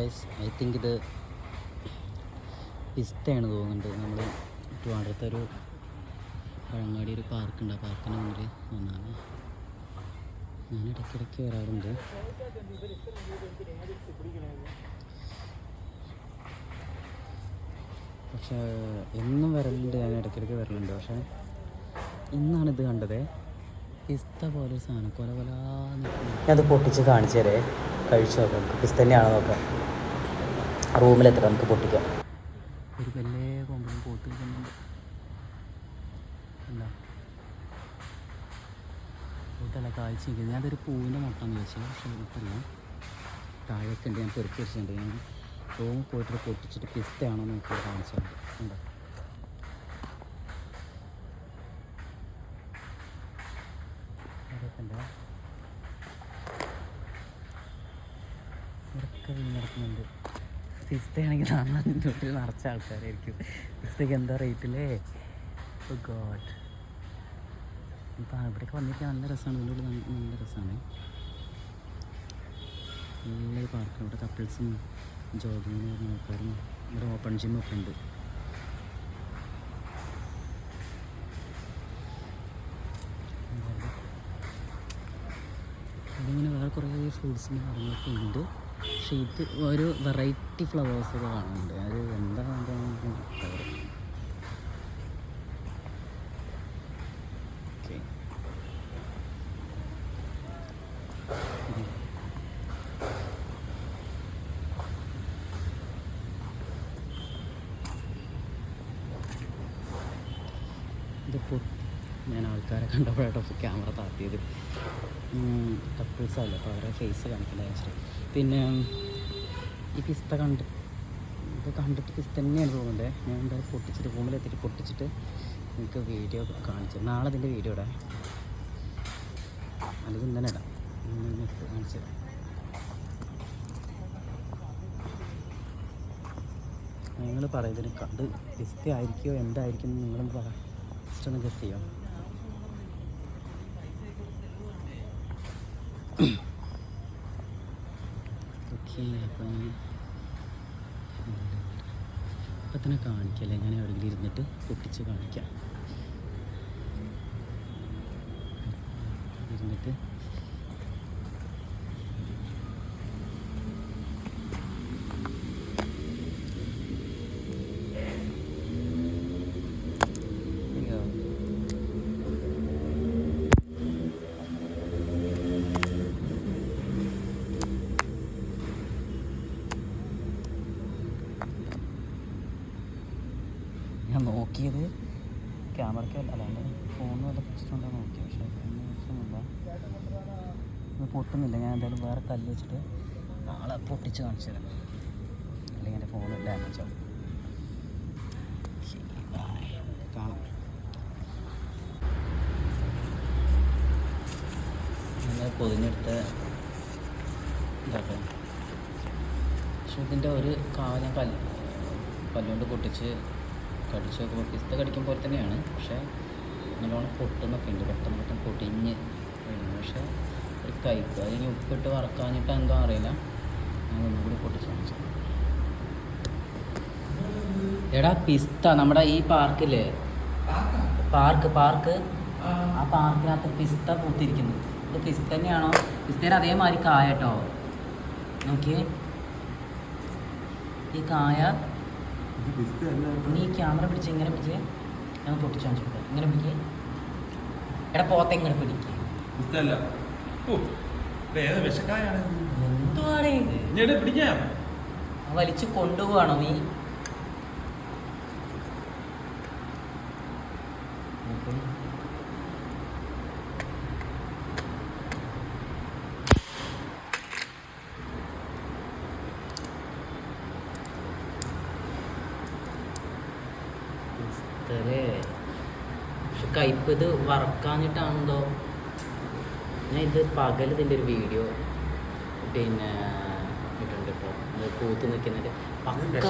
I think ഇത് പിസ്തയാണ് തോന്നുന്നുണ്ട്. നമ്മൾ ട്രിവാൻഡ്രത്തൊരു പഴങ്ങാടി ഒരു പാർക്കുണ്ട്. ആ പാർക്കിന് മുന്നിൽ വന്നാണ്. ഞാൻ ഇടയ്ക്കിടയ്ക്ക് വരാറുണ്ട്. പക്ഷേ എന്നും വരലുണ്ട്, ഞാൻ ഇടയ്ക്കിടയ്ക്ക് വരലുണ്ട്. പക്ഷേ ഇന്നാണ് ഇത് കണ്ടത്. പിസ്ത പോലെ സാധനം കൊല ഞാനത് പൊട്ടിച്ച് കാണിച്ചു തരേ, കഴിച്ചു നോക്കാം. നമുക്ക് പിസ്ത തന്നെയാണോ നോക്കാം. റൂമിലെത്ര നമുക്ക് പൊട്ടിക്കാം. ഒരു വലിയ കൊമ്പനും പോത്ത് നിൽക്കുന്നുണ്ട്. അല്ല പോത്തല്ല, കാഴ്ച നിൽക്കുന്നത്. ഞാനതൊരു പൂവിൻ്റെ മുട്ടാന്ന് വെച്ചാൽ, പക്ഷേ ഇട്ടില്ല. താഴേക്ക് ഉണ്ട്, ഞാൻ പെറുക്കി വെച്ചിട്ടുണ്ട്. ഞാൻ റൂമിൽ പോയിട്ട് പൊട്ടിച്ചിട്ട് പിസ്തയാണോ നോക്കി കാണിച്ചിട്ടുണ്ട്. ഉണ്ടോ ഇതൊക്കെ വീണെടുക്കുന്നുണ്ട്. പിസ്തയാണെങ്കിൽ തൊട്ടിൽ നിറച്ച ആൾക്കാരായിരിക്കും. പിസ്തയ്ക്ക് എന്താ റേറ്റില്ലേ? ഗോഡ്. ഇപ്പം ഇവിടേക്ക് വന്നിരിക്കാൻ നല്ല രസമാണ്. ഇതിൻ്റെ ഉള്ളിൽ നല്ല രസമാണ്. നല്ല പാർക്കാണ്. ഇവിടെ കപ്പിൾസും ജോഗിങ്ങിന് വരുന്ന ആൾക്കാരും ഇവിടെ ഓപ്പൺ ജിമ്മൊക്കെ ഉണ്ട്. അതിങ്ങനെ വേറെ കുറേ ഫ്രൂട്ട്സിൻ്റെ കാര്യങ്ങളൊക്കെ ഉണ്ട്. പക്ഷേ ഇത് ഒരു വെറൈറ്റി ഫ്ലവേഴ്സൊക്കെ കാണുന്നുണ്ട്. അത് എന്താ ഫ്ലവർ. ഓക്കെ, ഇതിപ്പോൾ ഞാൻ ആൾക്കാരെ കണ്ടപ്പോഴാട്ടോ ക്യാമറ താത്തിയത്. കപ്പിൾസല്ല, അപ്പോൾ അവരെ ഫേസ് കാണിക്കില്ല വെച്ചിട്ട്. പിന്നെ ഈ പിസ്ത ഇത് കണ്ടിട്ട് പിസ്ത തന്നെയാണ് തോന്നുന്നത്. ഞാൻ എന്തായാലും പൊട്ടിച്ചിട്ട് റൂമിലെത്തിയിട്ട് പൊട്ടിച്ചിട്ട് നിങ്ങൾക്ക് വീഡിയോ കാണിച്ചു. നാളെ ഇതിൻ്റെ വീഡിയോ ഇടാം, അല്ലെങ്കിൽ ഇന്നലെ ഇടാം. കാണിച്ചു തരാം. നിങ്ങൾ പറയുന്നതിന് കണ്ട് പിസ്ത ആയിരിക്കുമോ എന്തായിരിക്കും നിങ്ങളും പറ. ജസ്റ്റ് ഒന്ന് ഗസ് ചെയ്യാം. ഓക്കെ, അപ്പം ഇപ്പം തന്നെ കാണിക്കല്ലേ. ഞാൻ എവിടെയെങ്കിലും ഇരുന്നിട്ട് പൊട്ടിച്ച് കാണിക്കാം. ഇരുന്നിട്ട് ഞാൻ നോക്കിയത് ക്യാമറയ്ക്ക് അല്ലാണ്ട് ഫോണിൽ വല്ല പ്രശ്നമുണ്ടോ നോക്കി. പക്ഷേ ഫോണിന് പ്രശ്നമില്ല, ഇത് പൊട്ടുന്നില്ല. ഞാൻ എന്തായാലും വേറെ കല്ല് വെച്ചിട്ട് നാളെ പൊട്ടിച്ച് കാണിച്ചു തരാം, അല്ലെങ്കിൽ എൻ്റെ ഫോൺ ഡാമേജ് ആവും. കാണാം. നല്ല പൊതിഞ്ഞെടുത്ത ഇതാക്കാം. പക്ഷെ ഇതിൻ്റെ ഒരു ഞാൻ കല്ലുകൊണ്ട് പൊട്ടിച്ച് കടിച്ച് നോക്കുമ്പോൾ പിസ്ത കടിക്കും പോലെ തന്നെയാണ്. പക്ഷേ നല്ലോണം പൊട്ടുന്നൊക്കെ ഉണ്ട്. പെട്ടെന്ന് പൊടിഞ്ഞ് വീഴുന്നു. പക്ഷേ ഒരു കയ്പ്പ്, അതിന് ഉപ്പിട്ട് വറക്കാഞ്ഞിട്ട് എന്തോ അറിയില്ല. ഞാൻ ഒന്നും കൂടി പൊട്ടിച്ച് കാണിച്ചു. എടാ പിസ്ത നമ്മുടെ ഈ പാർക്കില്ലേ, പാർക്ക് ആ പാർക്കിനകത്ത് പിസ്ത പൂത്തിരിക്കുന്നു. ഇത് പിസ്ത തന്നെയാണോ? പിസ്തേനെ അതേമാതിരി കായ കേട്ടോ. നോക്കിയേ ഈ കായ. നീ ക്യാമറ പിടിച്ച് ഇങ്ങനെ പിടിച്ചേ, ഞാൻ പൊട്ടിച്ചു കാണിച്ചു. ഇങ്ങനെ പിടിക്കേ. എടാ പോത്തെ ഇങ്ങനെ പിടിക്കേ. എന്തുവാണ് വലിച്ചു കൊണ്ടുപോവാണോ നീ? പക്ഷെ കയ്പ്പ് ഇത് വറക്കാഞ്ഞിട്ടാണെന്തോ. ഞാൻ ഇത് പകൽ ഇതിൻ്റെ ഒരു വീഡിയോ പിന്നെ ഇട്ടുണ്ട് കേട്ടോ. പൂത്ത് നിൽക്കുന്നുണ്ട് പക്ക.